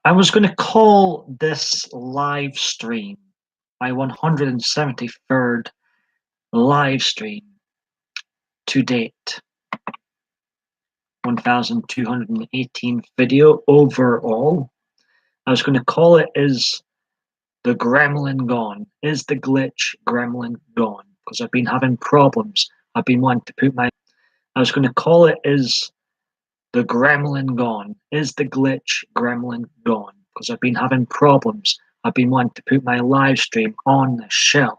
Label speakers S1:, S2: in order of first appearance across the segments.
S1: I was going to call this live stream my 173rd live stream to date. 1,218 video overall. I was going to call it Is the Gremlin Gone? Is the glitch gremlin gone? Because I've been having problems. I've been wanting to put my... I was going to call it Is the Gremlin Gone? Is the glitch gremlin gone? Because I've been having problems. I've been wanting to put my live stream on the shelf.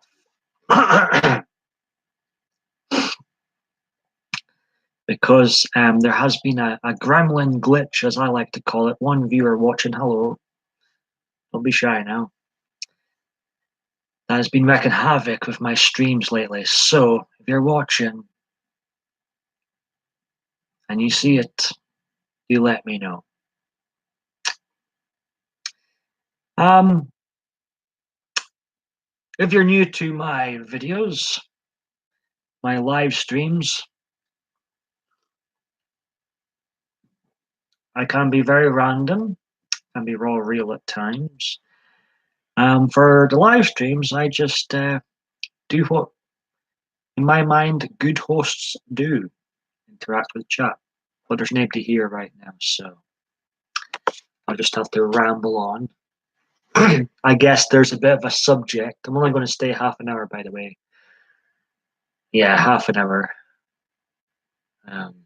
S1: Because there has been a gremlin glitch, as I like to call it. One viewer watching, hello, don't be shy now, that has been wreaking havoc with my streams lately. So if you're watching and you see it, you let me know. If you're new to my videos, my live streams, I can be very random, can be raw real at times. For the live streams, I just do what, in my mind, good hosts do: interact with chat. But there's nobody here right now, so I'll just have to ramble on. I guess there's a bit of a subject. I'm only going to stay half an hour, by the way. Yeah, half an hour. I'm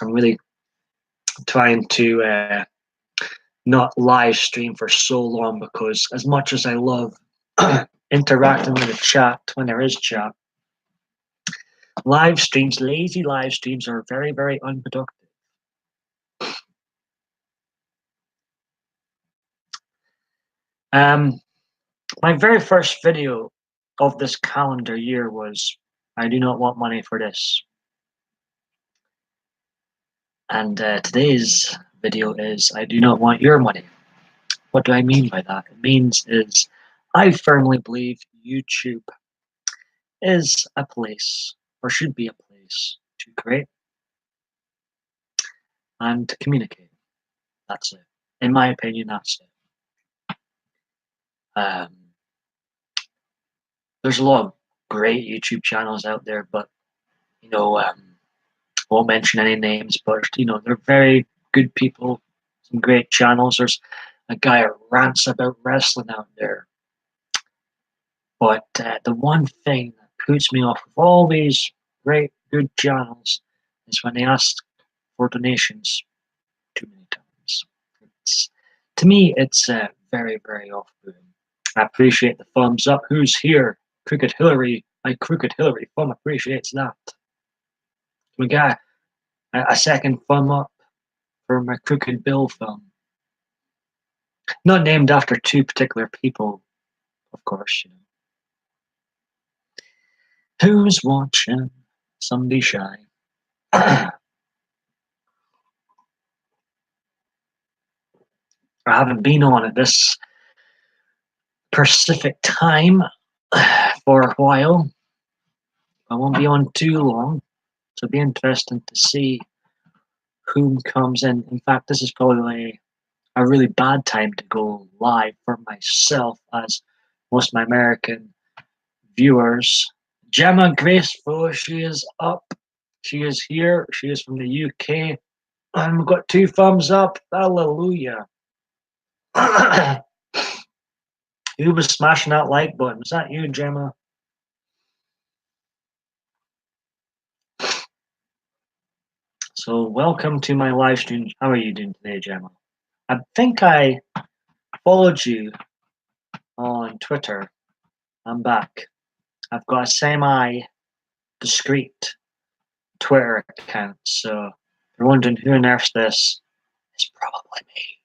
S1: really trying to not live stream for so long, because as much as I love interacting with the chat when there is chat, live streams, lazy live streams, are very, very unproductive. My very first video of this calendar year was I do not want money for this. And today's video is I do not want your money. What do I mean by that? It means is I firmly believe YouTube is a place, or should be a place, to create and to communicate. That's it. In my opinion, that's it. There's a lot of great YouTube channels out there, but you know, won't mention any names, but you know, they're very good people, some great channels. There's a guy that rants about wrestling out there. But the one thing that puts me off of all these great, good channels is when they ask for donations too many times. To me, it's very, very off-putting. I appreciate the thumbs up. Who's here? Crooked Hillary. Crooked Hillary. Thumb appreciates that. We got a second thumb up for my Crooked Bill thumb. Not named after two particular people, of course, you know. Who's watching? Somebody shy. I haven't been on at this Pacific time for a while. I won't be on too long, so it'll be interesting to see who comes in. In fact, this is probably a really bad time to go live for myself, as most of my American viewers. Gemma Graceful, she is up. She is here. She is from the UK. And we've got 2 thumbs up. Hallelujah. Who was smashing that like button? Was that you, Gemma? So welcome to my live stream. How are you doing today, Gemma? I think I followed you on Twitter. I'm back. I've got a semi-discreet Twitter account, so if you're wondering who on earth this, it's probably me.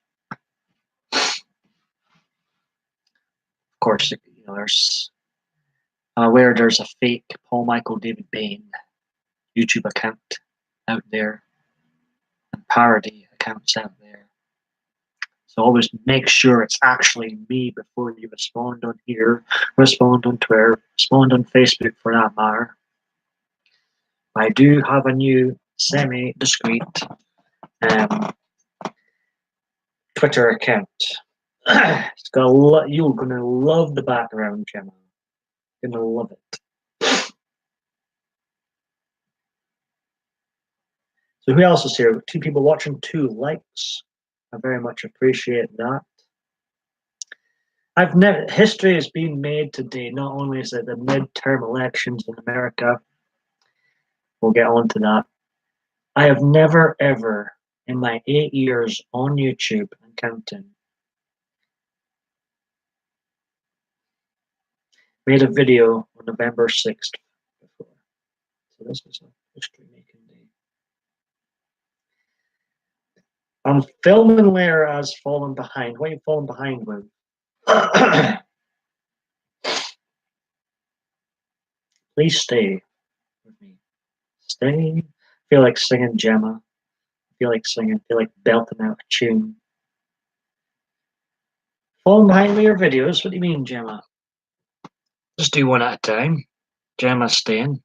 S1: Of course, you know, I'm aware there's a fake Paul Michael David Bain YouTube account out there, and parody accounts out there. So always make sure it's actually me before you respond on here, respond on Twitter, respond on Facebook for that matter. I do have a new semi-discreet Twitter account. You're gonna love the background, Gemma. You're gonna love it. So who else is here? 2 people watching, 2 likes. I very much appreciate that. History is being made today. Not only is it the midterm elections in America, we'll get on to that. I have never ever in my 8 years on YouTube and counting made a video on November 6th before. So this is a history making day. I'm filming Lair as falling behind. What are you falling behind with? Please stay with me. Stay. I feel like singing Gemma. I feel like singing. I feel like belting out a tune. Falling behind with your videos? What do you mean, Gemma? Just do one at a time. Gemma's staying.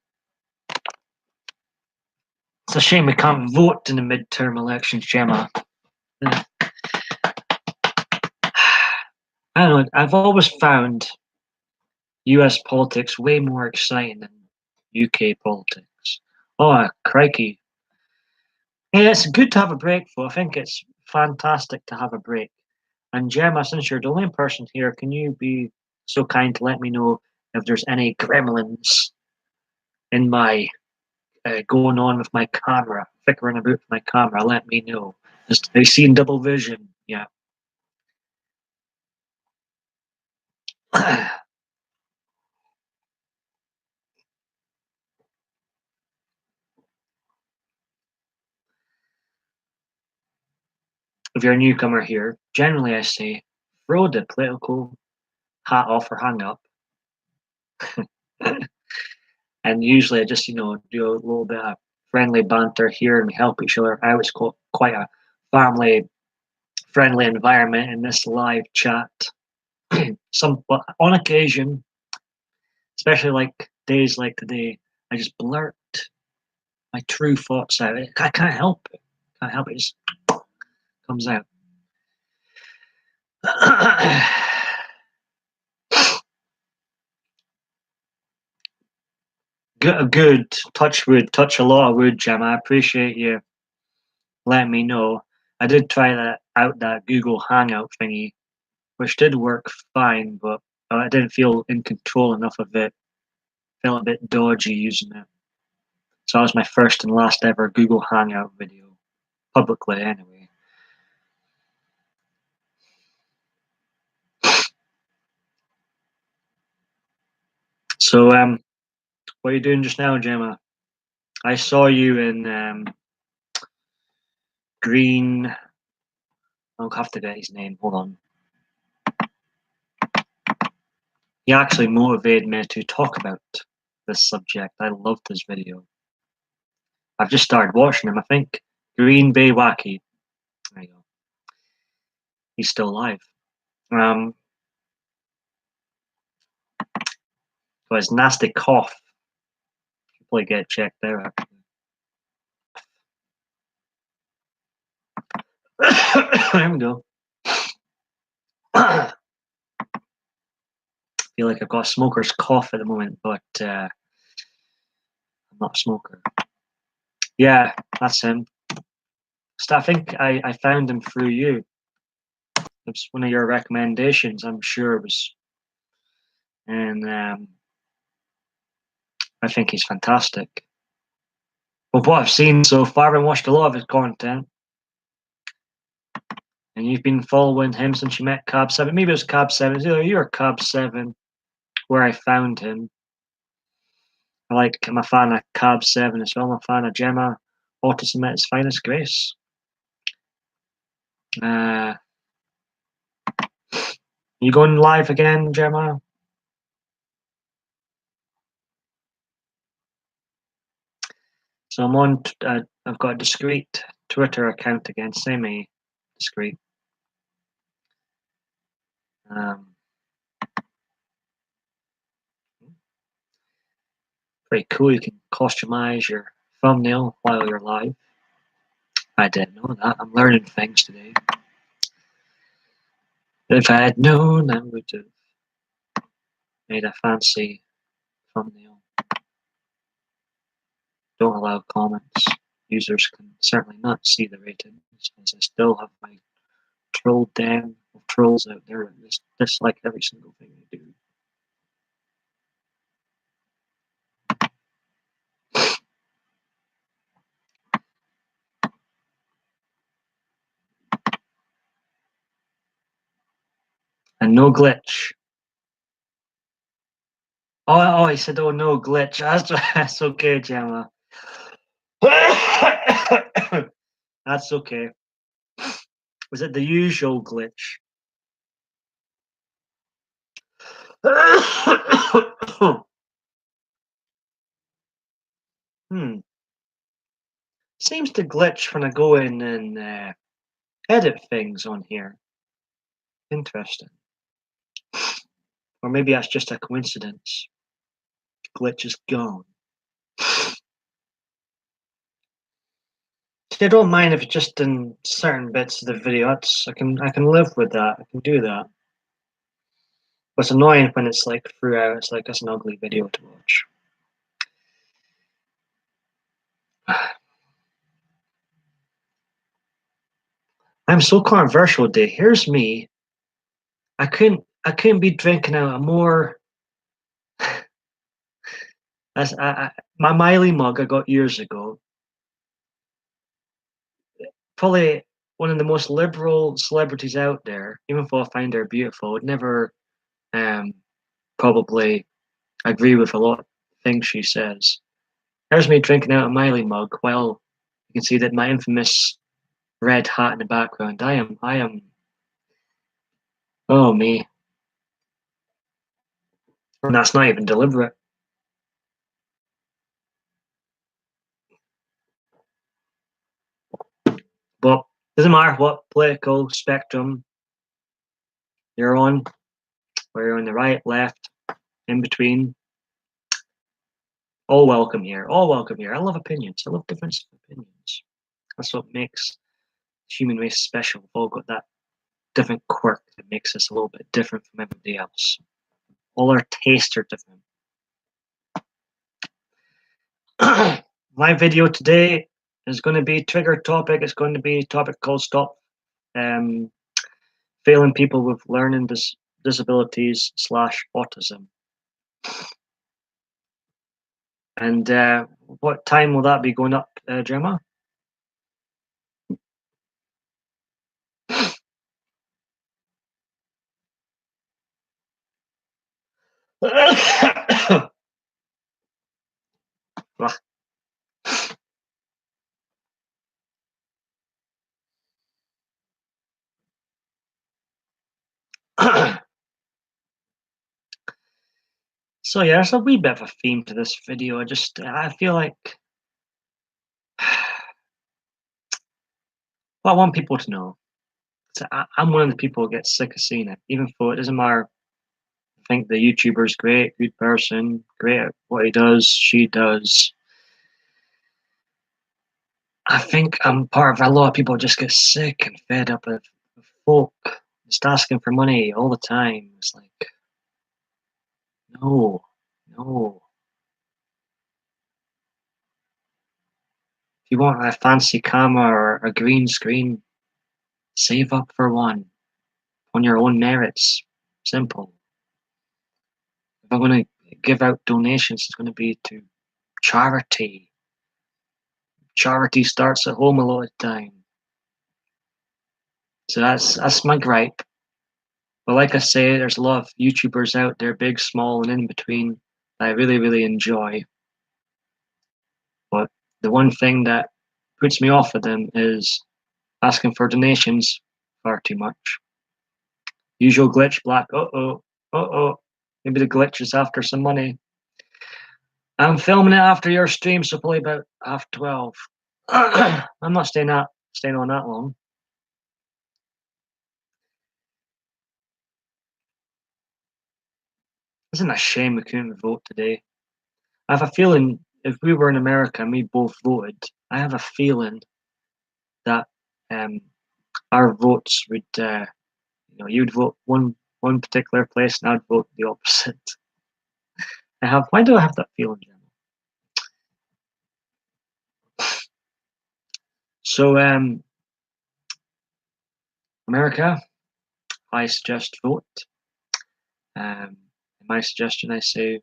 S1: It's a shame we can't vote in the midterm elections, Gemma. I don't know. I've always found US politics way more exciting than UK politics. Oh, crikey. Yeah, it's good to have a break, though. I think it's fantastic to have a break. And Gemma, since you're the only person here, can you be so kind to let me know if there's any gremlins in my going on with my camera, fickering about with my camera? Let me know. Just, have you seen double vision? Yeah. If you're a newcomer here, generally I say throw the political hat off or hang up. And usually I just, do a little bit of friendly banter here and help each other out. It's quite a family friendly environment in this live chat. But on occasion, especially like days like today, I just blurt my true thoughts out. I can't help it. Can't help it. It just comes out. Good. Touch wood. Touch a lot of wood, Jam. I appreciate you letting me know. I did try that Google Hangout thingy, which did work fine, but I didn't feel in control enough of it. Felt a bit dodgy using it. So that was my first and last ever Google Hangout video, publicly anyway. So, what are you doing just now, Gemma? I saw you in Green. I'll have to get his name. Hold on. He actually motivated me to talk about this subject. I loved his video. I've just started watching him. I think Green Bay Wacky. There you go. He's still alive. Got his nasty cough. Probably get checked out. There we go. I feel like I've got a smoker's cough at the moment, but I'm not a smoker. Yeah, that's him. So I think I found him through you. It was one of your recommendations, I'm sure it was. And I think he's fantastic. But what I've seen so far, I've watched a lot of his content. And you've been following him since you met Cab 7. Maybe it was Cab 7. It's either you or Cab 7 where I found him. I'm a fan of Cab 7 as well. I'm a fan of Gemma, Autism at its finest grace. You going live again, Gemma? So I'm on. I've got a discreet Twitter account again, semi-discreet. Pretty cool. You can customize your thumbnail while you're live. I didn't know that. I'm learning things today. If I had known, I would have made a fancy thumbnail. Don't allow comments. Users can certainly not see the ratings, as I still have my troll den of trolls out there that just dislike every single thing I do. And no glitch. Oh, he said, oh, no glitch. That's okay, Gemma. That's okay. Was it the usual glitch? Seems to glitch when I go in and edit things on here. Interesting. Or maybe that's just a coincidence. Glitch is gone. See, I don't mind if it's just in certain bits of the video. I can live with that. I can do that. But it's annoying when it's like throughout. It's like it's an ugly video to watch. I'm so controversial today. Here's me. I couldn't be drinking out a more. My Miley mug I got years ago. Probably one of the most liberal celebrities out there. Even though I find her beautiful, I would never probably agree with a lot of things she says. There's me drinking out a Miley mug while you can see that my infamous red hat in the background. I am. Oh me. And that's not even deliberate. But doesn't matter what political spectrum you're on, whether you're on the right, left, in between. All welcome here. All welcome here. I love opinions. I love different opinions. That's what makes the human race special. We've all got that different quirk that makes us a little bit different from everybody else. All our tastes are different. My video today is going to be trigger topic. It's going to be a topic called stop failing people with learning disabilities / autism. And what time will that be going up, Gemma? So yeah, there's a wee bit of a theme to this video. I feel like what I want people to know. I'm one of the people who gets sick of seeing it, even though it doesn't matter. I think the YouTuber's great, good person, great at what he does, she does. I think I'm part of a lot of people who just get sick and fed up of folk just asking for money all the time. It's like, no, no. If you want a fancy camera or a green screen, save up for one on your own merits. Simple. If I'm going to give out donations, it's going to be to charity. Charity starts at home a lot of the time. So that's my gripe. But like I say, there's a lot of YouTubers out there, big, small, and in between, that I really, really enjoy. But the one thing that puts me off of them is asking for donations far too much. Usual glitch, black, uh-oh. Maybe the glitch is after some money. I'm filming it after your stream, so probably about 12:30. I'm not staying on that long. Isn't it a shame we couldn't vote today? I have a feeling if we were in America and we both voted, I have a feeling that our votes would you'd vote one particular place, and I'd vote the opposite. Why do I have that feeling, Gemma? So, America, I suggest vote. In my suggestion, I say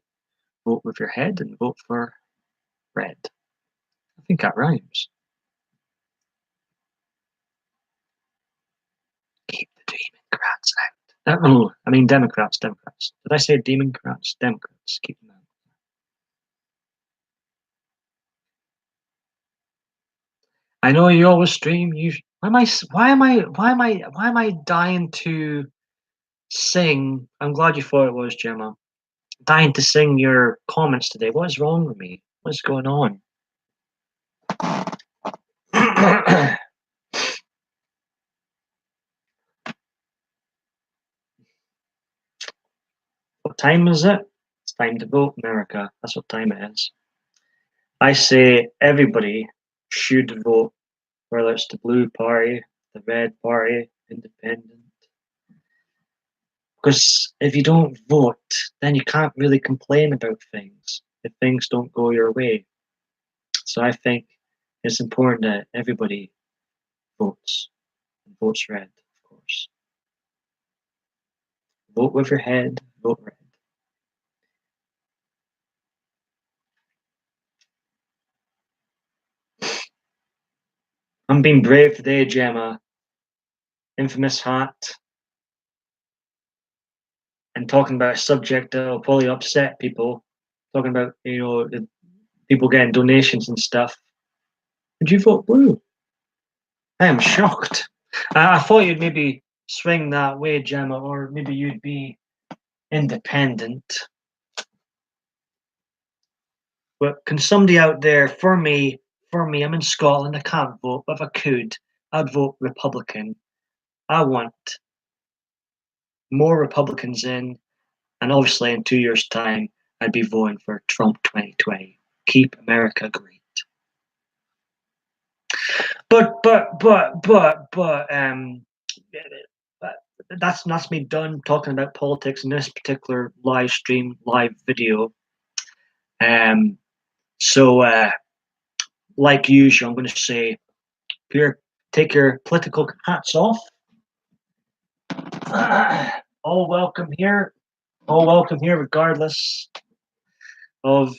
S1: vote with your head and vote for red. I think that rhymes. Keep the Democrats out. Oh, I mean Democrats. Did I say Democrats? Democrats. Keep them out. I know you always stream. Why am I dying to sing? I'm glad you thought it was, Gemma. Dying to sing your comments today. What is wrong with me? What's going on? What time is it? It's time to vote, America. That's what time it is. I say everybody should vote, whether it's the blue party, the red party, independent. Because if you don't vote, then you can't really complain about things if things don't go your way. So I think it's important that everybody votes, and votes red, of course. Vote with your head, vote red. I'm being brave today, Gemma. Infamous hat. And talking about a subject that will probably upset people. Talking about, the people getting donations and stuff. Would you vote blue? I am shocked. I thought you'd maybe swing that way, Gemma, or maybe you'd be independent. But can somebody out there, for me, I'm in Scotland, I can't vote, but if I could, I'd vote Republican. I want more Republicans in, and obviously in 2 years' time, I'd be voting for Trump 2020. Keep America great. But that's me done talking about politics in this particular live video. So like usual, I'm going to say, here, take your political hats off. All welcome here, regardless of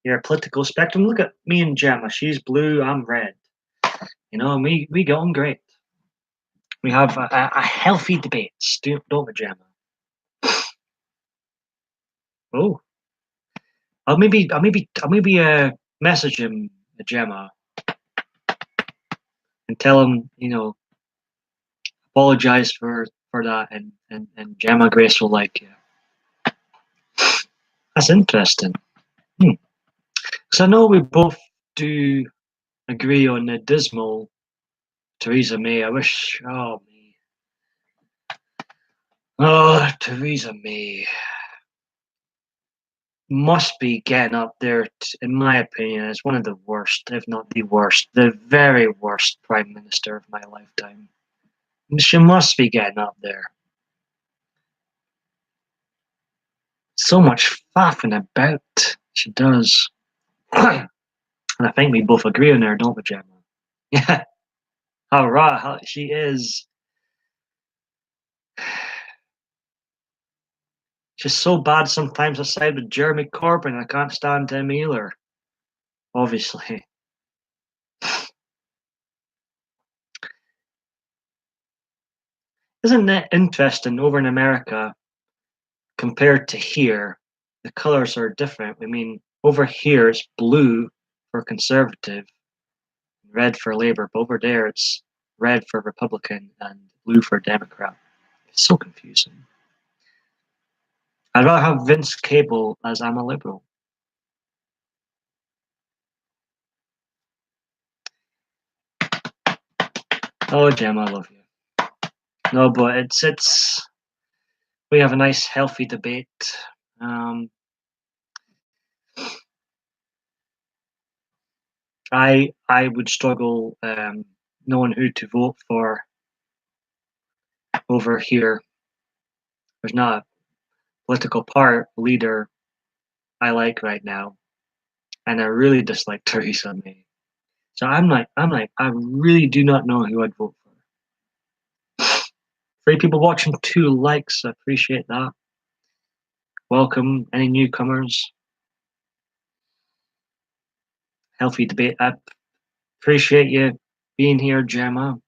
S1: your political spectrum. Look at me and Gemma. She's blue, I'm red. And we get on great. We have a healthy debate, don't we, Gemma? Oh, I'll maybe message him, Gemma, and tell him, apologize for that, and Gemma Grace will like you. That's interesting. Because I know we both do agree on the dismal Theresa May. I wish, me. Oh, Theresa May must be getting up there, in my opinion, as one of the worst, if not the worst, the very worst Prime Minister of my lifetime. She must be getting up there. So much faffing about she does. And I think we both agree on her, don't we, Gemma? Yeah. How right she is. She's so bad sometimes I side with Jeremy Corbyn. I can't stand him either. Obviously. Isn't it interesting over in America compared to here? The colours are different. I mean, over here it's blue for Conservative, red for Labour, but over there it's red for Republican and blue for Democrat. It's so confusing. I'd rather have Vince Cable, as I'm a liberal. Oh, Jem, I love you. No, but it's we have a nice, healthy debate. I would struggle knowing who to vote for. over here. There's not a political leader I like right now, and I really dislike Theresa May. So I really do not know who I'd vote for. 3 people watching, 2 likes. I appreciate that. Welcome, any newcomers. Healthy debate. I appreciate you being here, Gemma.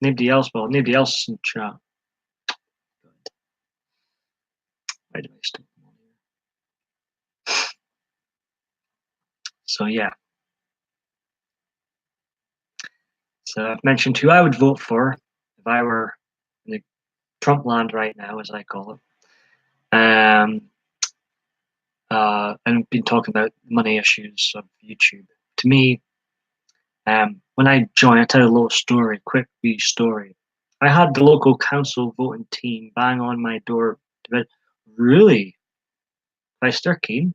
S1: Nobody else in chat. Good. Why do I stick them on here? So yeah. So I've mentioned who I would vote for if I were in the Trump land right now, as I call it. And I've been talking about money issues of YouTube. To me, when I joined, I tell a little story, quick wee story. I had the local council voting team bang on my door. But really, they're keen.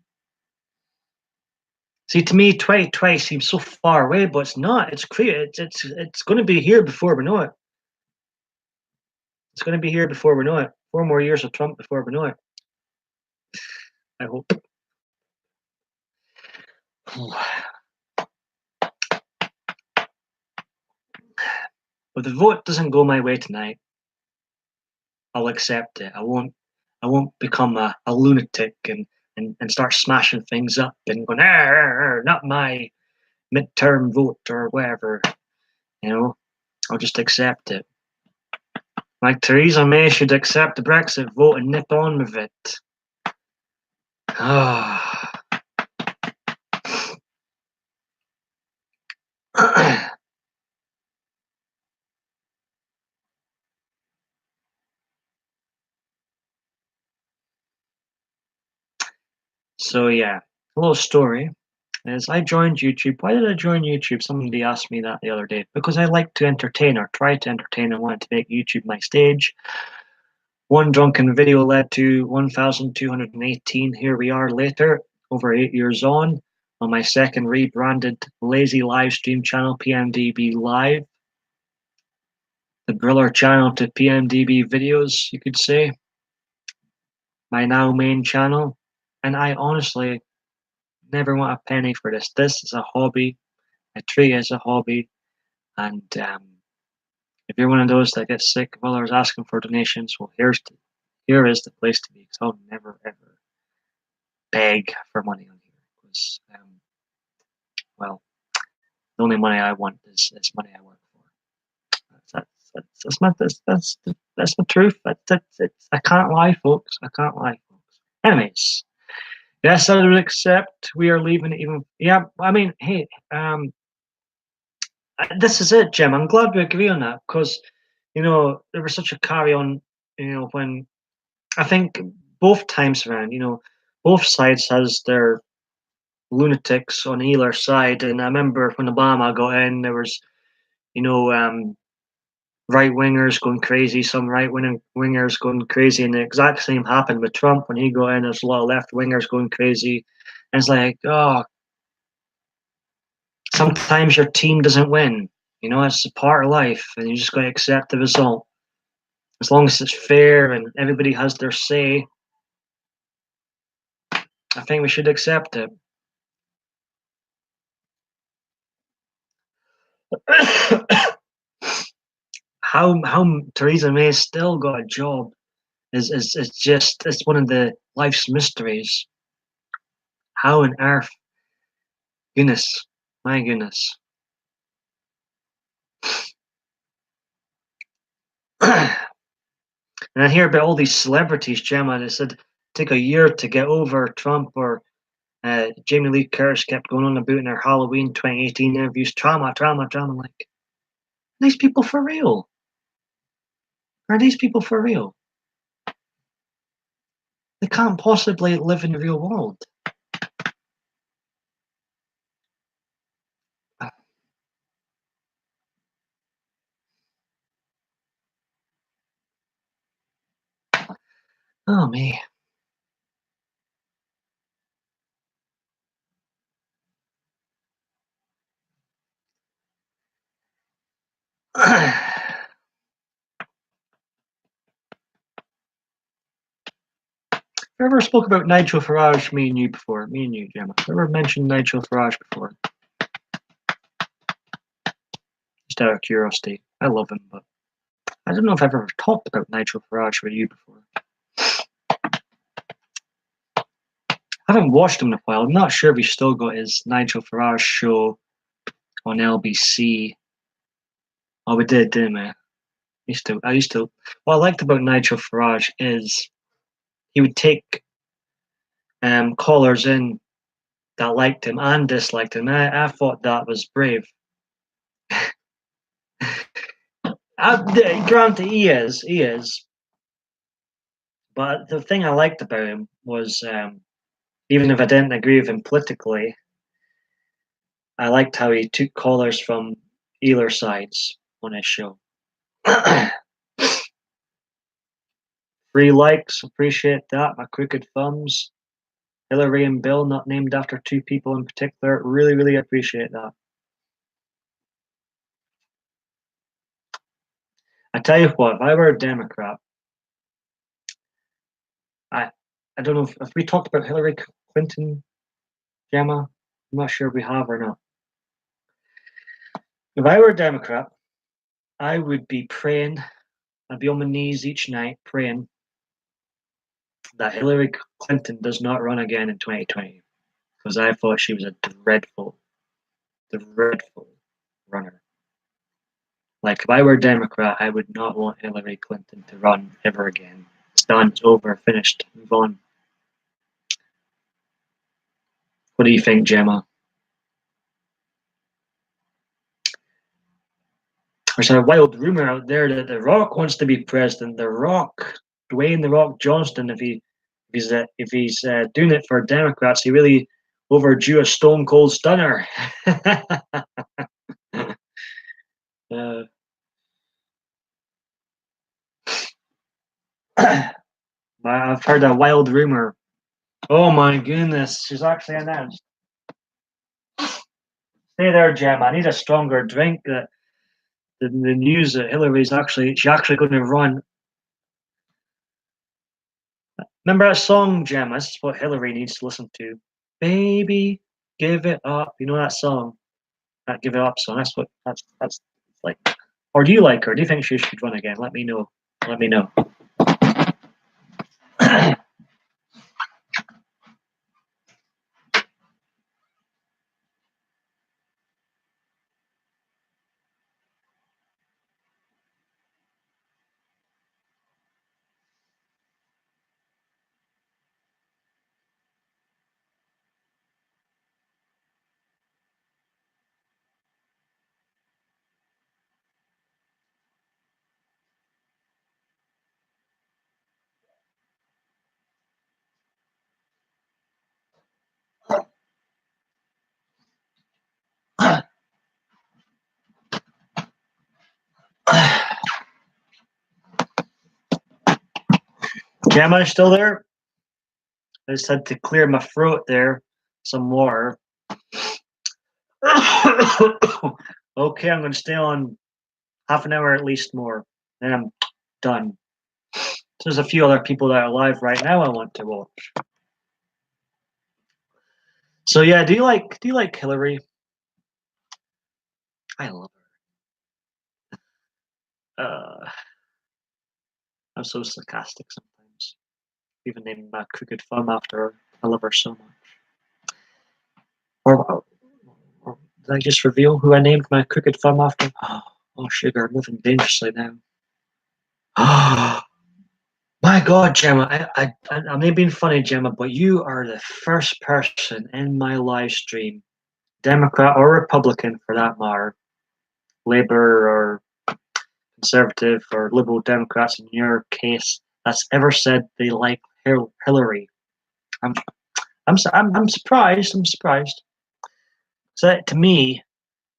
S1: See, to me, 2020 seems so far away, but it's not. It's clear. It's going to be here before we know it. It's going to be here before we know it. 4 more years of Trump before we know it. I hope. If the vote doesn't go my way tonight, I'll accept it. I won't become a lunatic and start smashing things up and going, not my midterm vote or whatever. You know, I'll just accept it. Like Theresa May should accept the Brexit vote and nip on with it. So yeah, a little story is I joined YouTube. Why did I join YouTube? Somebody asked me that the other day. Because I like to entertain or try to entertain and wanted to make YouTube my stage. One drunken video led to 1,218. Here we are later, over 8 years on my second rebranded lazy live stream channel, PMDB Live. The brother channel to PMDB videos, you could say. My now main channel. And I honestly never want a penny for this. This is a hobby. I treat it as a hobby. And if you're one of those that gets sick of others asking for donations, well, here is the place to be. Because I'll never ever beg for money on here. Because well, the only money I want is money I work for. That's the truth. I can't lie, folks. I can't lie, folks. Anyways, yes, I would accept. We are leaving it even. Yeah, I mean, hey, this is it, Jim. I'm glad we agree on that because, there was such a carry on, when I think both times around, both sides has their lunatics on either side. And I remember when Obama got in, there was, right wingers going crazy, some right wingers going crazy, and the exact same happened with Trump when he got in. There's a lot of left wingers going crazy, and it's like, oh, sometimes your team doesn't win. It's a part of life, and you just got to accept the result. As long as it's fair and everybody has their say, I think we should accept it. How Theresa May still got a job is just it's one of the life's mysteries. How on earth? Goodness, my goodness. And I hear about all these celebrities, Gemma, that said take a year to get over Trump, or Jamie Lee Curtis kept going on about in her Halloween 2018 interviews, trauma. Like, are these people for real? Are these people for real? They can't possibly live in the real world. Oh, me. I ever spoke about Nigel Farage, me and you before? Me and you, Gemma. Have I ever mentioned Nigel Farage before? Just out of curiosity. I love him, but I don't know if I've ever talked about Nigel Farage with you before. I haven't watched him in a while. I'm not sure if he's still got his Nigel Farage show on LBC. Oh, we did, didn't we? I used to. What I liked about Nigel Farage is he would take callers in that liked him and disliked him. I thought that was brave. Granted, he is. But the thing I liked about him was, even if I didn't agree with him politically, I liked how he took callers from either sides on his show. 3 likes, appreciate that. My crooked thumbs. Hillary and Bill, not named after 2 people in particular. Really, really appreciate that. I tell you what, if I were a Democrat, I don't know if we talked about Hillary Clinton, Gemma. I'm not sure if we have or not. If I were a Democrat, I would be praying. I'd be on my knees each night praying that Hillary Clinton does not run again in 2020, because I thought she was a dreadful runner. Like, if I were a Democrat, I would not want Hillary Clinton to run ever again. It's done, it's over, finished, move on. What do you think, Gemma? There's a wild rumor out there that The Rock wants to be president. The Rock, Dwayne The Rock Johnston, if he's doing it for Democrats, he really overdue a stone cold stunner. I've heard a wild rumor. Oh my goodness, she's actually announced. Stay there, Gemma. I need a stronger drink. The news that she's actually going to run. Remember that song, Gemma? This is what Hillary needs to listen to. Baby, give it up. You know that song? That Give It Up song. That's like. Or do you like her? Do you think she should run again? Let me know. Let me know. Gemma, still there? I just had to clear my throat there. Some water. Okay, I'm going to stay on half an hour at least more. Then I'm done. There's a few other people that are live right now I want to watch. So yeah, do you like Hillary? I love her. I'm so sarcastic sometimes. Even naming my crooked thumb after her. I love her so much. Or did I just reveal who I named my crooked thumb after? Oh, sugar, I'm moving dangerously now. My God, Gemma, I'm not being funny, Gemma, but you are the first person in my live stream, Democrat or Republican for that matter, Labour or Conservative or Liberal Democrats in your case, that's ever said they like Hillary. I'm surprised. I'm surprised. So to me,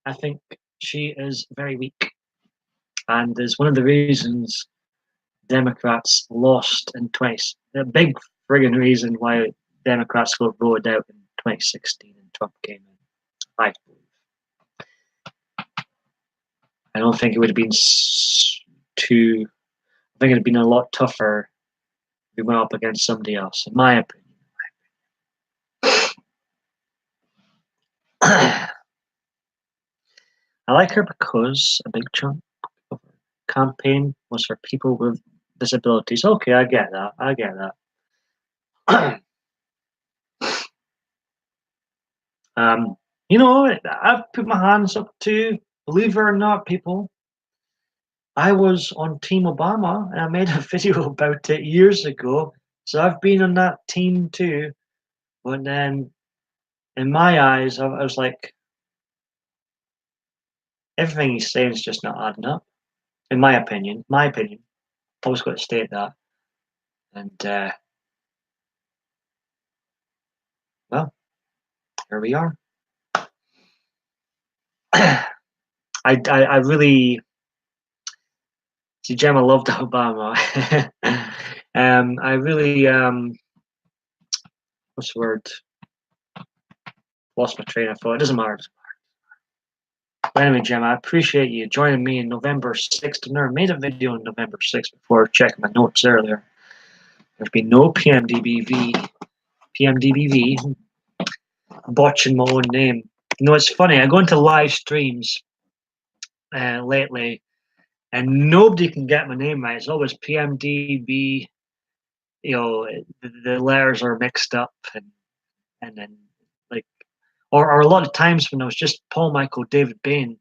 S1: I think she is very weak, and is one of the reasons Democrats lost in 20. The big friggin' reason why Democrats got voted out in 2016 and Trump came in. I believe. I don't think it would have been too. I think it'd have been a lot tougher we went up against somebody else, in my opinion. I like her because a big chunk of her campaign was for people with disabilities. Okay, I get that. I get that. You know, I've put my hands up too. Believe it or not, people, I was on Team Obama and I made a video about it years ago. So I've been on that team too. But then, in my eyes, I was like, everything he's saying is just not adding up. In my opinion, always got to state that. And well, here we are. I really see Gemma loved Obama. I really what's the word? Lost my train of thought. It doesn't matter. But anyway, Gemma, I appreciate you joining me in November 6th. I never made a video on November 6th before checking my notes earlier. There's been no PMDBV botching my own name. You know, it's funny. I go into live streams lately, and nobody can get my name right. It's always PMDB. You know, the letters are mixed up, and then like, or a lot of times when I was just Paul Michael David Bain,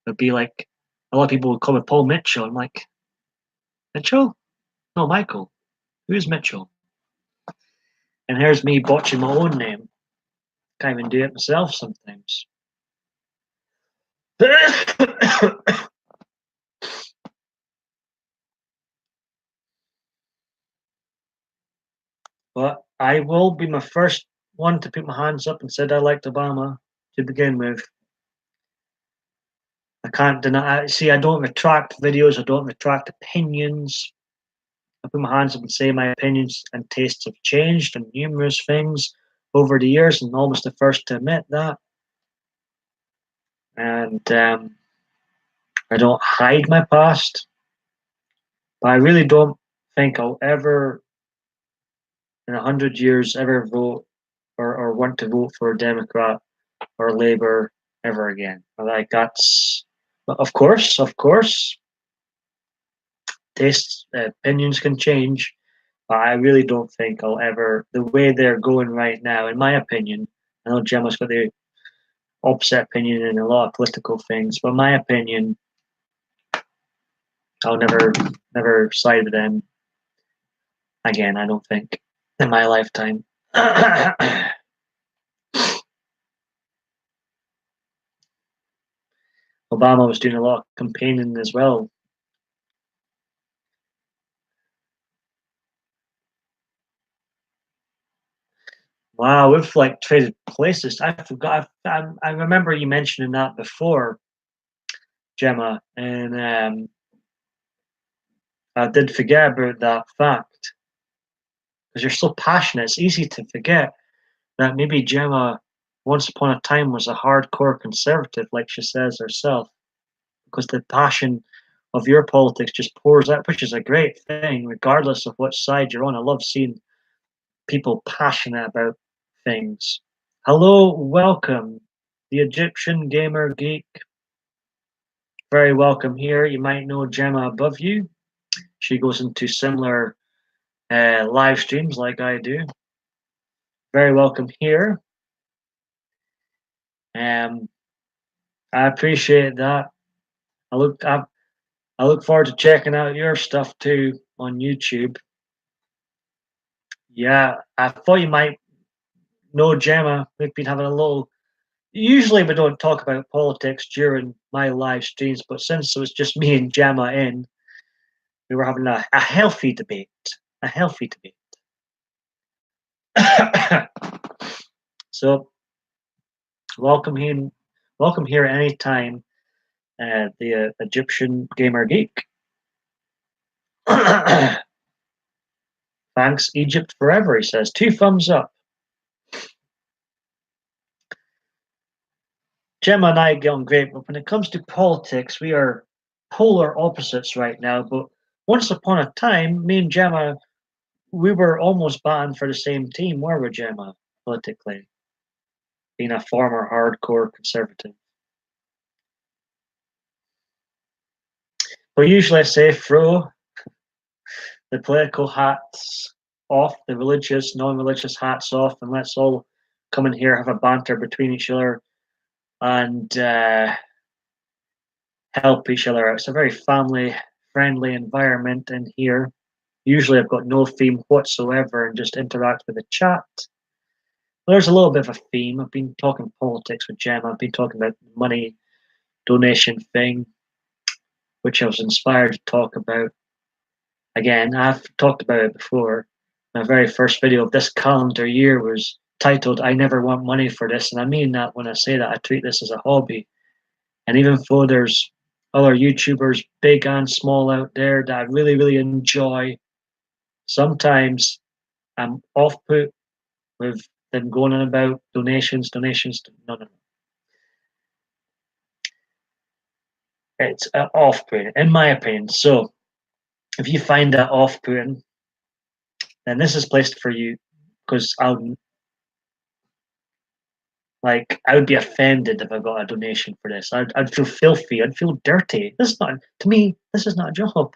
S1: it'd be like a lot of people would call me Paul Mitchell. I'm like, Mitchell? No, Michael. Who's Mitchell? And here's me botching my own name. Can't even do it myself sometimes. But I will be my first one to put my hands up and said I liked Obama to begin with. I can't deny. See, I don't retract videos. I don't retract opinions. I put my hands up and say my opinions and tastes have changed on numerous things over the years, and almost the first to admit that. And I don't hide my past, but I really don't think I'll ever, in 100 years, ever vote or want to vote for a Democrat or Labour ever again. Like that's, of course, tastes, opinions can change, but I really don't think I'll ever, the way they're going right now, in my opinion. I know Gemma's got the opposite opinion in a lot of political things, but in my opinion, I'll never side with them again. I don't think in my lifetime. Obama was doing a lot of campaigning as well. Wow, we've like traded places. I forgot. I remember you mentioning that before, Gemma, and I did forget about that fact because you're so passionate. It's easy to forget that maybe Gemma, once upon a time, was a hardcore conservative, like she says herself, because the passion of your politics just pours out, which is a great thing, regardless of what side you're on. I love seeing people passionate about things. Hello, welcome, the Egyptian Gamer Geek. Very welcome here. You might know Gemma above you. She goes into similar live streams like I do. Very welcome here. I appreciate that. I look forward to checking out your stuff too on YouTube. Yeah, I thought you might know Gemma. We've been having a little. Usually we don't talk about politics during my live streams, but since it was just me and Gemma in, we were having a healthy debate. A healthy debate. So welcome here anytime, the Egyptian Gamer Geek. Thanks, Egypt forever, he says. 2 thumbs up. Gemma and I get on great, but when it comes to politics, we are polar opposites right now. But once upon a time, me and Gemma we were almost batting for the same team, were we, Gemma, politically, being a former hardcore conservative. But usually I say throw the political hats off, the religious, non-religious hats off, and let's all come in here, have a banter between each other, and help each other out. It's a very family-friendly environment in here. Usually I've got no theme whatsoever and just interact with the chat. There's a little bit of a theme. I've been talking politics with Gemma. I've been talking about the money donation thing, which I was inspired to talk about. Again, I've talked about it before. My very first video of this calendar year was titled, I never want money for this. And I mean that when I say that. I treat this as a hobby. And even though there's other YouTubers, big and small out there, that I really, really enjoy, sometimes I'm off put with them going on about donations. No. It's off putting, in my opinion. So if you find that off putting, then this is placed for you, because I would be offended if I got a donation for this. I'd feel filthy. I'd feel dirty. This is not, to me, this is not a job.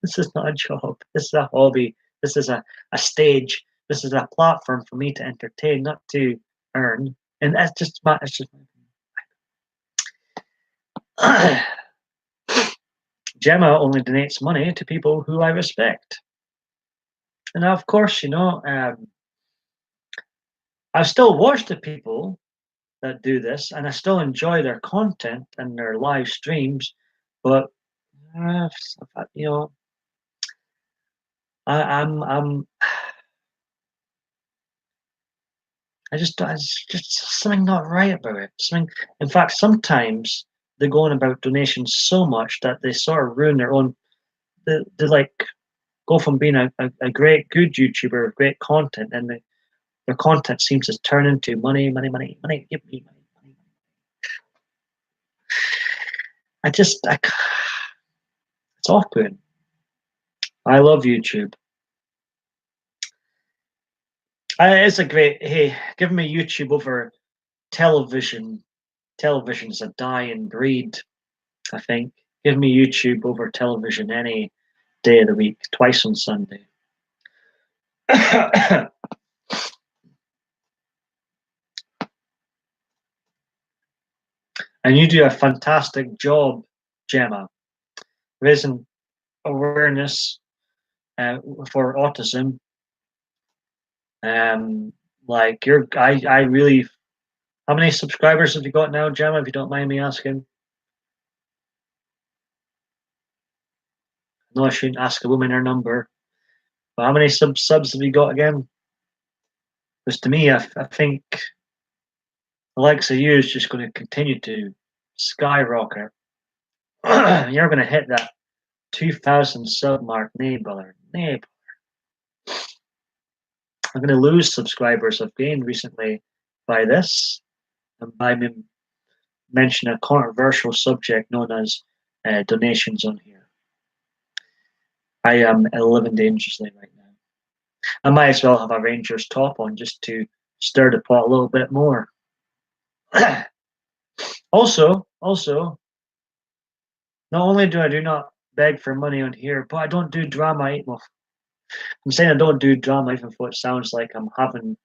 S1: This is not a job. This is a hobby. This is a stage. This is a platform for me to entertain, not to earn. And that's just my, it's just Gemma only donates money to people who I respect. And of course, I still watch the people that do this, and I still enjoy their content and their live streams. But you know, I'm it's just something not right about it. Something, in fact, sometimes they go on about donations so much that they sort of ruin their own. They like go from being a great good YouTuber with great content, and their content seems to turn into money, give me money. It's off-putting. I love YouTube. It's a great, hey, give me YouTube over television. Television is a dying breed, I think. Give me YouTube over television any day of the week, twice on Sunday. And you do a fantastic job, Gemma, raising awareness for autism. I really. How many subscribers have you got now, Gemma? If you don't mind me asking. No, I shouldn't ask a woman her number. But how many subs have you got again? Because to me, I think the likes of you is just going to continue to skyrocket. You're going to hit that 2,000 sub mark, brother. I'm going to lose subscribers I've gained recently by this, and by me mentioning a controversial subject known as donations on here. I am living dangerously right now. I might as well have a Rangers top on just to stir the pot a little bit more. Also, not only do I not beg for money on here, but I don't do drama. Well, I'm saying I don't do drama, even though it sounds like I'm having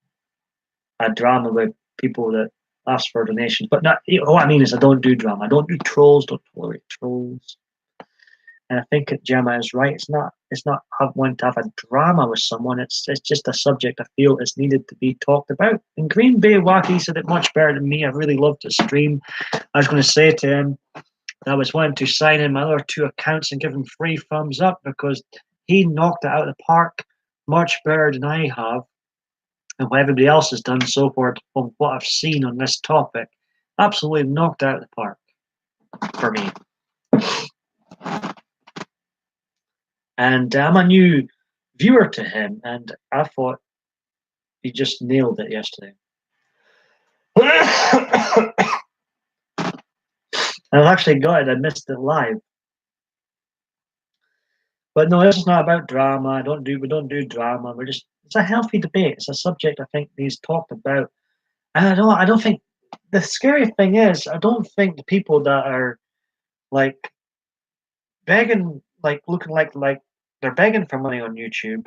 S1: a drama with people that ask for donations. But not. What I mean is, I don't do drama. I don't do trolls. Don't tolerate trolls. And I think Gemma is right. It's not wanting to have a drama with someone. It's just a subject I feel is needed to be talked about. And Green Bay Wacky said it much better than me. I really loved the stream. I was going to say to him that I was wanting to sign in my other two accounts and give him 3 thumbs up, because he knocked it out of the park much better than I have, and what everybody else has done so far from what I've seen on this topic. Absolutely knocked out of the park for me. And I'm a new viewer to him, and I thought he just nailed it yesterday. I've actually got it. I missed it live. But no, this is not about drama. We don't do drama. It's a healthy debate. It's a subject I think needs talked about. And I don't think the scary thing is I don't think the people that are like begging, like looking like they're begging for money on YouTube.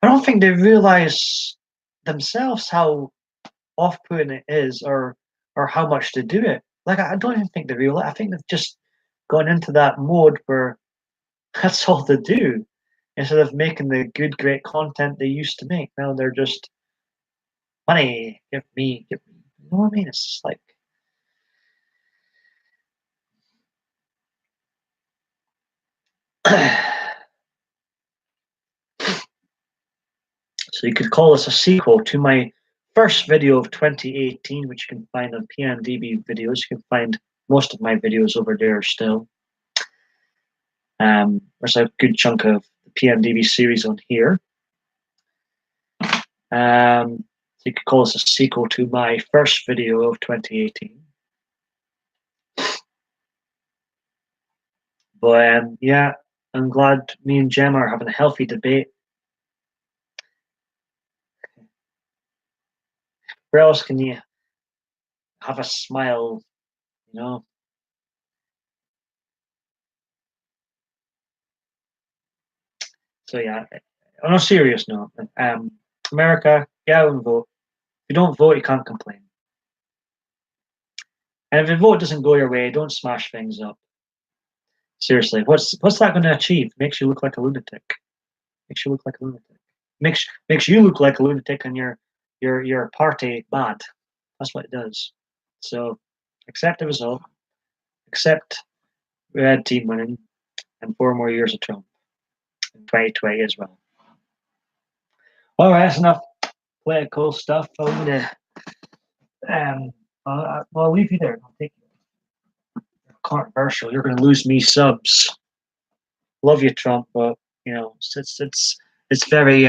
S1: I don't think they realize themselves how off-putting it is, or how much to do it. Like I don't even think they realize. I think they've just gone into that mode where that's all they do. Instead of making the good, great content they used to make, now they're just money, give me, give me. You know what I mean? It's just like so you could call this a sequel to my first video of 2018, which you can find on PMDB videos. You can find most of my videos over there still. There's a good chunk of the PMDB series on here. So you could call this a sequel to my first video of 2018. But yeah, I'm glad me and Gemma are having a healthy debate. Where else can you have a smile, you know? So yeah, on a serious note, America, get out and vote. If you don't vote, you can't complain. And if your vote doesn't go your way, don't smash things up. Seriously, what's that going to achieve? Makes you look like a lunatic. Makes you look like a lunatic. Makes you look like a lunatic, and your party bad. That's what it does. So accept the result. Accept red team winning, and 4 more years of Trump in 2020 as well. All right, that's enough political stuff. I'm gonna I'll leave you there. I'll take you. Controversial. You're gonna lose me subs. Love you, Trump, but you know it's very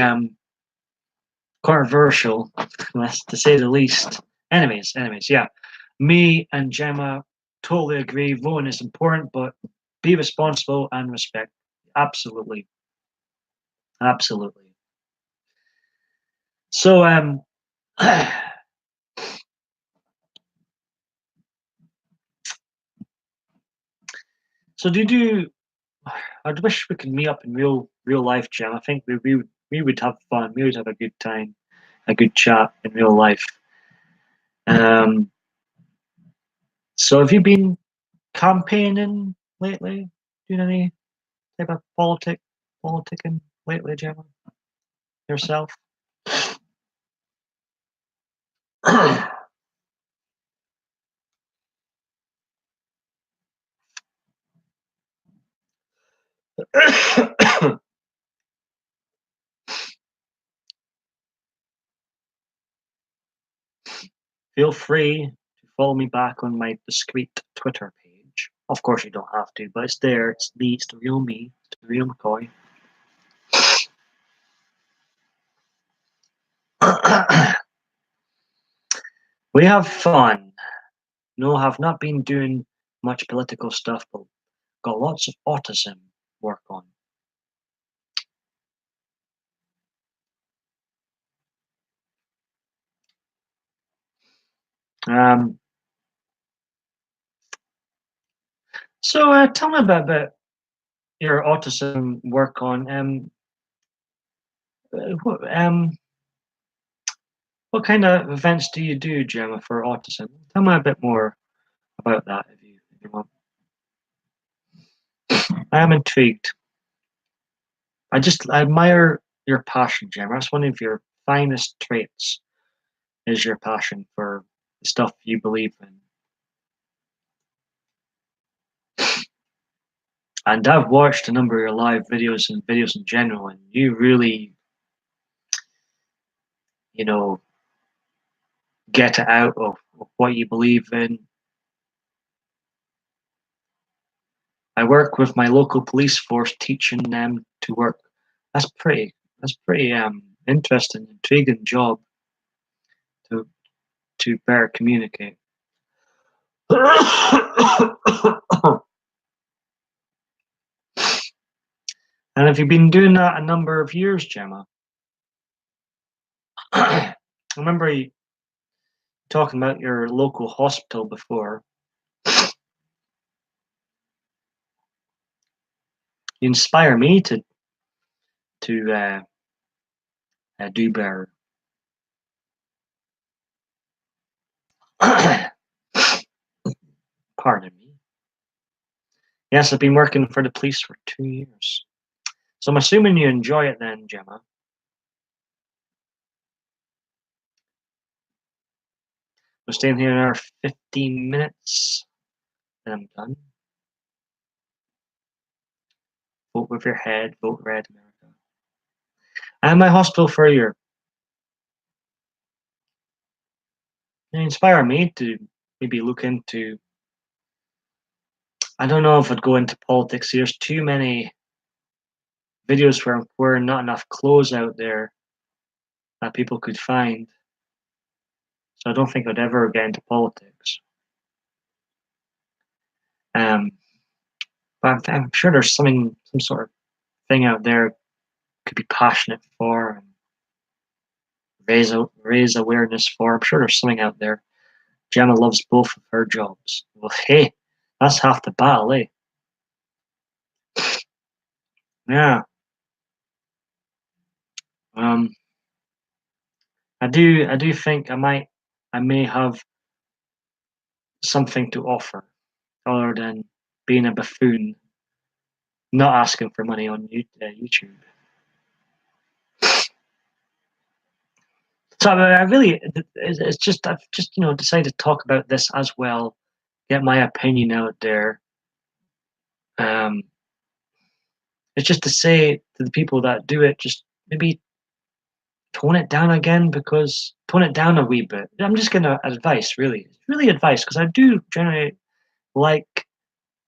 S1: controversial, to say the least. Anyways, yeah. Me and Gemma totally agree. Voting is important, but be responsible and respect. Absolutely, absolutely. So so do you do? I wish we could meet up in real life, Gem. I think we would have fun. We would have a good time, a good chat in real life. Um, so have you been campaigning lately? Doing any type of politicking lately, Gemma? Yourself? Feel free to follow me back on my discreet Twitter page. Of course, you don't have to, but it's there. It's the real me. It's the real McCoy. We have fun. No, have not been doing much political stuff, but got lots of autism work on. Um, so tell me about your autism work on. What what kind of events do you do, Gemma, for autism? Tell me a bit more about that, if you want. I am intrigued. I admire your passion, Gemma. That's one of your finest traits. Is your passion for the stuff you believe in. And I've watched a number of your live videos and videos in general, and you really, you know, get it out of what you believe in. I work with my local police force, teaching them to work. That's pretty interesting, intriguing job to better communicate. And have you been doing that a number of years, Gemma? I remember you talking about your local hospital before. You inspire me to do better. Pardon me. Yes, I've been working for the police for 2 years. So I'm assuming you enjoy it then, Gemma. We're staying here another 15 minutes, and I'm done. Vote with your head, vote red, America. And my hospital for a year. They inspire me to maybe look into. I don't know if I'd go into politics. There's too many videos where not enough clothes out there that people could find. So I don't think I'd ever get into politics. But I'm sure there's some sort of thing out there could be passionate for and raise awareness for. I'm sure there's something out there. Gemma loves both of her jobs. Well, hey, that's half the battle, eh? Yeah. Um, I do think I may have something to offer other than being a buffoon, not asking for money on YouTube. So I really, it's just I've just decided to talk about this as well, get my opinion out there. Um, it's just to say to the people that do it, just maybe tone it down again, because tone it down a wee bit. I'm just gonna advice, really advice, because I do generally like,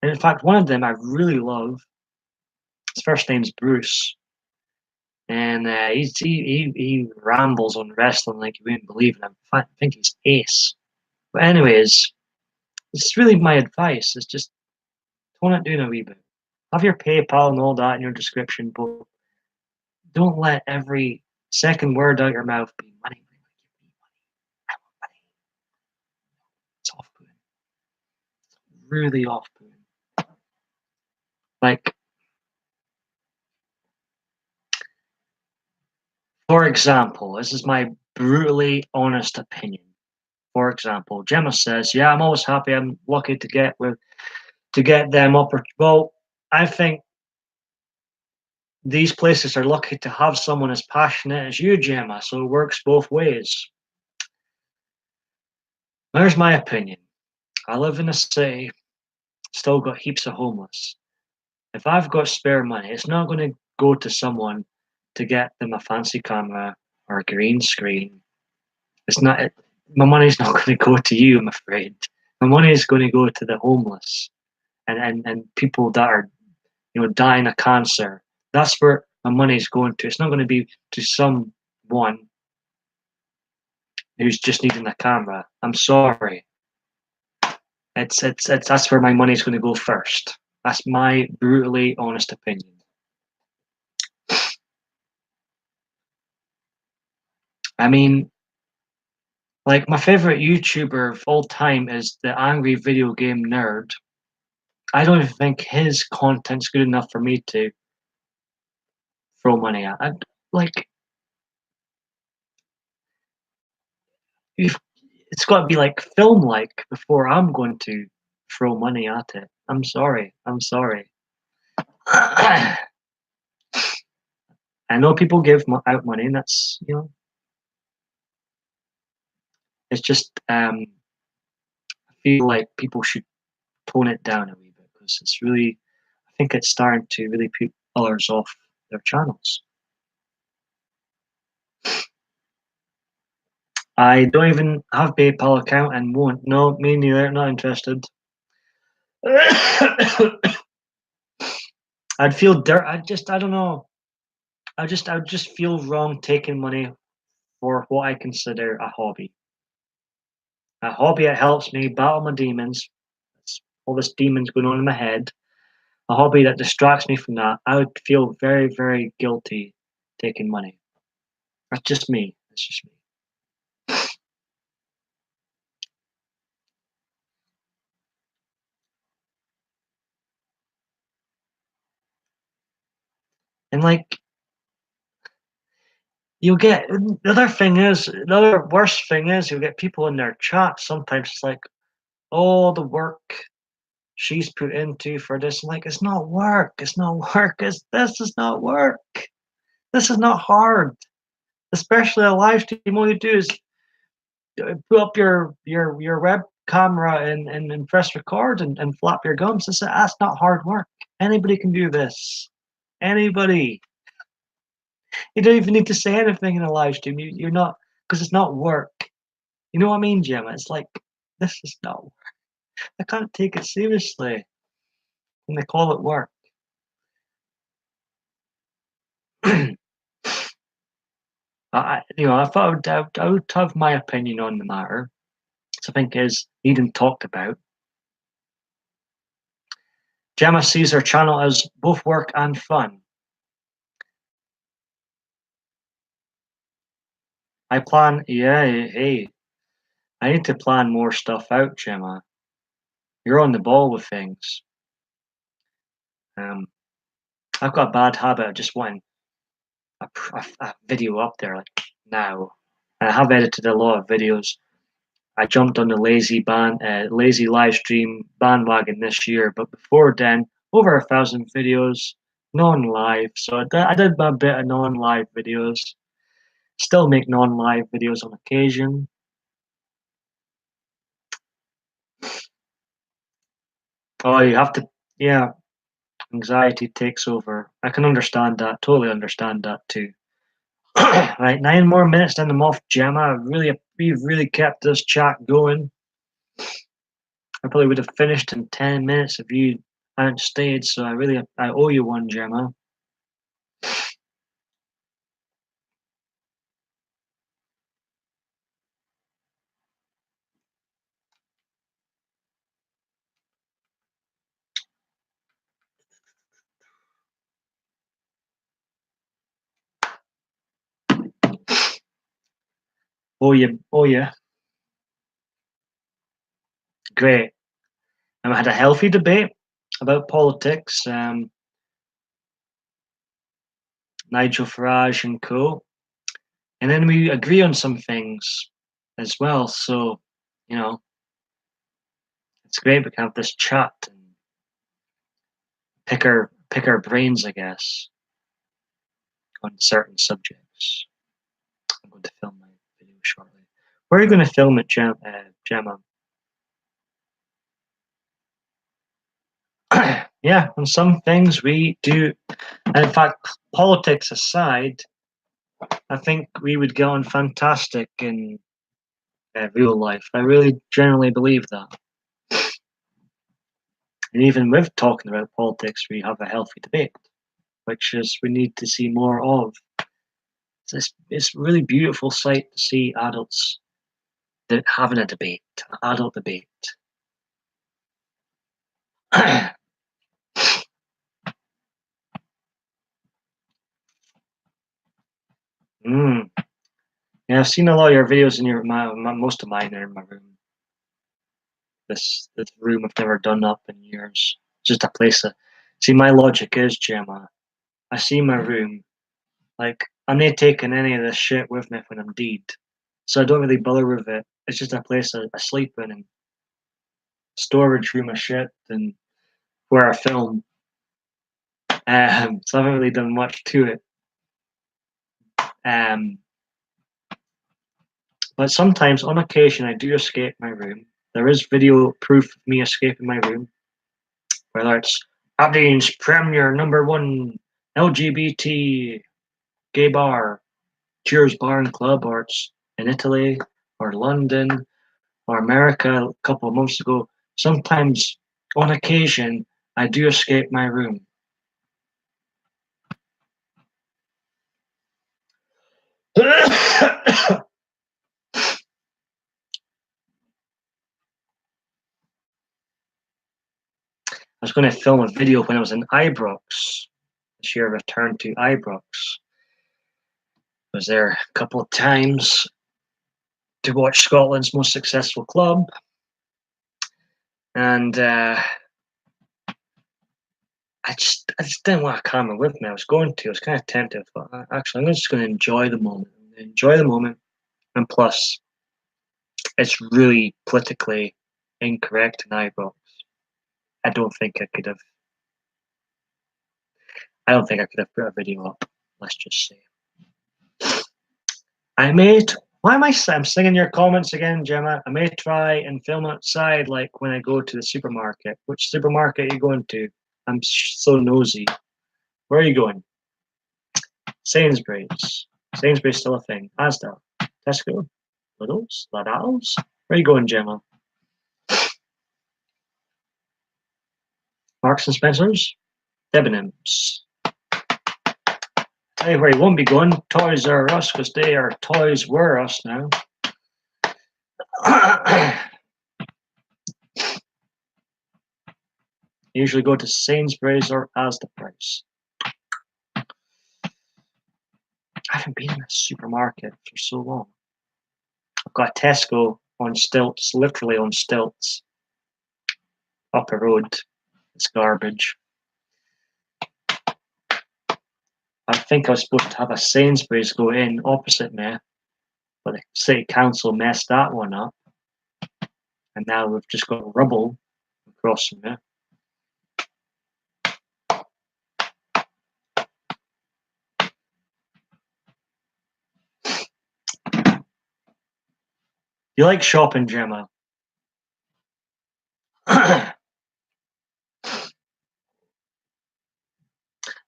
S1: and in fact, one of them I really love. His first name's Bruce, and he rambles on wrestling like you wouldn't believe, and I think he's ace. But anyways, it's really my advice. Is just tone it down a wee bit. Have your PayPal and all that in your description, but don't let every second word out your mouth be money. I want money. It's off-putting. Really off-putting. Like, for example, this is my brutally honest opinion. For example, Gemma says, "Yeah, I'm always happy. I'm lucky to get them up." Well, I think these places are lucky to have someone as passionate as you, Gemma. So it works both ways. There's my opinion. I live in a city, still got heaps of homeless. If I've got spare money, it's not going to go to someone to get them a fancy camera or a green screen. It's not. My money's not going to go to you, I'm afraid. My money is going to go to the homeless and people that are dying of cancer. That's where my money is going to. It's not going to be to someone who's just needing a camera. I'm sorry. It's that's where my money's going to go first. That's my brutally honest opinion. I mean, like, my favorite YouTuber of all time is the Angry Video Game Nerd. I don't even think his content's good enough for me to throw money at. Like, it's got to be like film like before I'm going to throw money at it. I'm sorry. I'm sorry. I know people give out money, and that's it's just I feel like people should tone it down a wee bit, because it's really, I think it's starting to really put others off their channels. I don't even have PayPal account and won't. No, me neither. Not interested. I'd feel dirt. I don't know. I would just feel wrong taking money for what I consider a hobby. A hobby that helps me battle my demons. It's all this demons going on in my head. a hobby that distracts me from that, I would feel very, very guilty taking money. That's just me. That's just me. And like you'll get the other worst thing is you'll get people in their chat sometimes it's like, oh, the work she's put into for this. I'm like, it's not work. It's not work. This is not work. This is not hard. Especially a live stream. All you do is put up your web camera and press record and flap your gums. That's not hard work. Anybody can do this. Anybody. You don't even need to say anything in a live stream. You're not because it's not work. You know what I mean, Gemma? It's like this is not work. I can't take it seriously when they call it work. I thought I would have my opinion on the matter. So I think is needing talked about. Gemma sees her channel as both work and fun. Hey, I need to plan more stuff out, Gemma. You're on the ball with things. I've got a bad habit of just wanting a video up there like now. And I have edited a lot of videos. I jumped on the lazy live stream bandwagon this year, but before then, over 1,000 videos, non-live. So I did my bit of non-live videos. Still make non-live videos on occasion. Oh, you have to, yeah. Anxiety takes over. I can understand that. Totally understand that too. Right, 9 more minutes, then I'm off, Gemma. We've really kept this chat going. I probably would have finished in 10 minutes if you hadn't stayed. So I owe you one, Gemma. Oh yeah. Great. And we had a healthy debate about politics. Nigel Farage and co. And then we agree on some things as well. So, you know, it's great we can have this chat and pick our brains, I guess, on certain subjects. I'm going to film my video shortly. Where are you going to film it, Gemma? Yeah, on some things we do. And in fact, politics aside, I think we would get on fantastic in real life. I really generally believe that. And even with talking about politics, we have a healthy debate, which is we need to see more of. It's a really beautiful sight to see adults that having a debate, an adult debate. Mm. Yeah, I've seen a lot of your videos in most of mine are in my room. This room I've never done up in years. Just a place to see. My logic is, Gemma, I see my room like I'm not taking any of this shit with me when I'm dead, so I don't really bother with it. It's just a place I sleep in and storage room of shit and where I film. So I haven't really done much to it. Um, but sometimes, on occasion, I do escape my room. There is video proof of me escaping my room, whether it's Aberdeen's premier #1 LGBT gay bar, Cheers Bar and Club, or it's in Italy or London or America a couple of months ago. Sometimes, on occasion, I do escape my room. I was going to film a video when I was in Ibrox. This year I returned to Ibrox. I was there a couple of times to watch Scotland's most successful club. And I just didn't want a camera with me. I was going to. I was kind of tempted, but actually I'm just going to enjoy the moment. And plus, it's really politically incorrect in Ibrox. I don't think I could have put a video up. Let's just say. I'm singing your comments again, Gemma. I may try and film outside, like when I go to the supermarket. Which supermarket are you going to? I'm so nosy. Where are you going? Sainsbury's. Sainsbury's still a thing. Asda. Tesco. Lidl's. Lidl's. Where are you going, Gemma? Marks and Spencer's. Debenhams. Tell you where you won't be going. Toys R Us, because they are Toys Were Us now. Usually go to Sainsbury's or Asda Price. I haven't been in a supermarket for so long. I've got a Tesco on stilts, literally on stilts, up a road. It's garbage. I think I was supposed to have a Sainsbury's go in opposite me, but the city council messed that one up. And now we've just got rubble across from there. You like shopping, Gemma?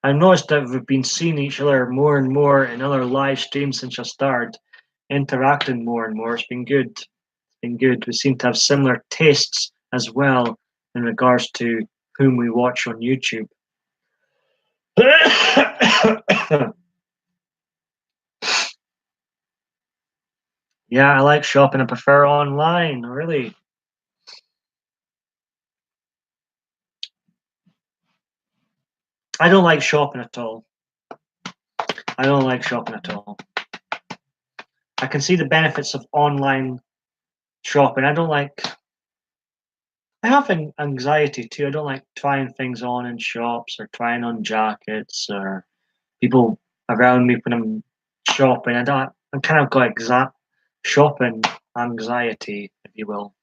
S1: I noticed that we've been seeing each other more and more in other live streams since I started, interacting more and more. It's been good. It's been good. We seem to have similar tastes as well in regards to whom we watch on YouTube. Yeah, I like shopping. I prefer online, really. I don't like shopping at all. I don't like shopping at all. I can see the benefits of online shopping. I have anxiety too. I don't like trying things on in shops or trying on jackets or people around me when I'm shopping. I'm kind of got shopping anxiety, if you will.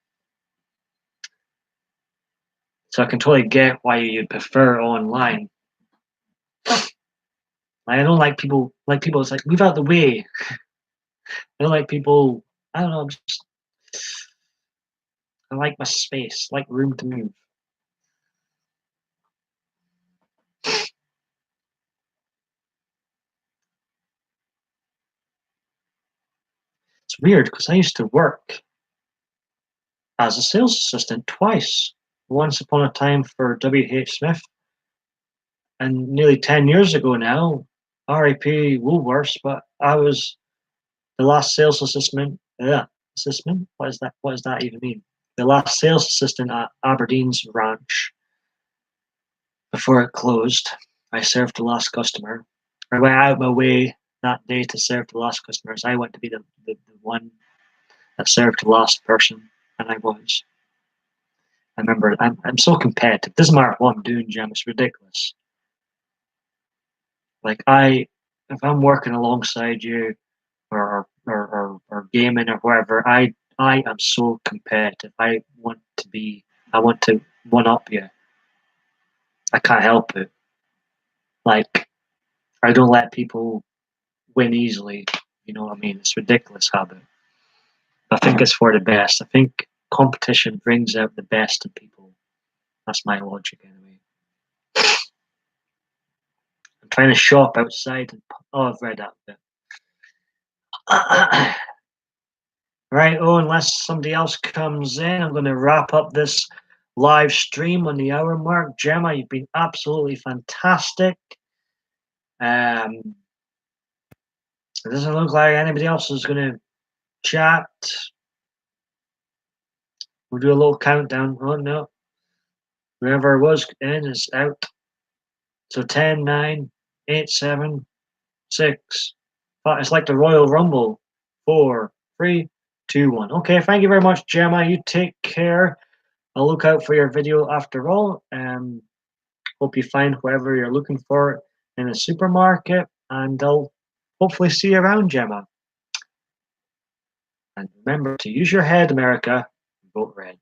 S1: So I can totally get why you'd prefer online. I don't like people. It's like, move out the way. I don't like people. I don't know. I like my space. I like room to move. It's weird because I used to work as a sales assistant twice. Once upon a time for WH Smith, and nearly 10 years ago now, RIP Woolworths, but I was the last sales assistant. Assistant? What does that even mean? The last sales assistant at Aberdeen's ranch before it closed. I served the last customer. I went out of my way that day to serve the last customers. I went to be the one that served the last person, and I was. I remember I'm so competitive. Doesn't matter what I'm doing, Jim. It's ridiculous. Like if I'm working alongside you or gaming or whatever, I am so competitive. I want to one up you. I can't help it. Like I don't let people win easily. You know what I mean? It's a ridiculous habit. I think it's for the best. I think competition brings out the best in people. That's my logic anyway. I'm trying to shop outside and I've read that bit. Right, unless somebody else comes in, I'm going to wrap up this live stream on the hour mark. Gemma, you've been absolutely fantastic. It doesn't look like anybody else is going to chat. We'll do a little countdown. Oh, no. Whoever it was in is out. So 10, 9, 8, 7, 6, 5. It's like the Royal Rumble. 4, 3, 2, 1. Okay, thank you very much, Gemma. You take care. I'll look out for your video after all. Hope you find whatever you're looking for in a supermarket, and I'll hopefully see you around, Gemma. And remember to use your head, America. Vote red.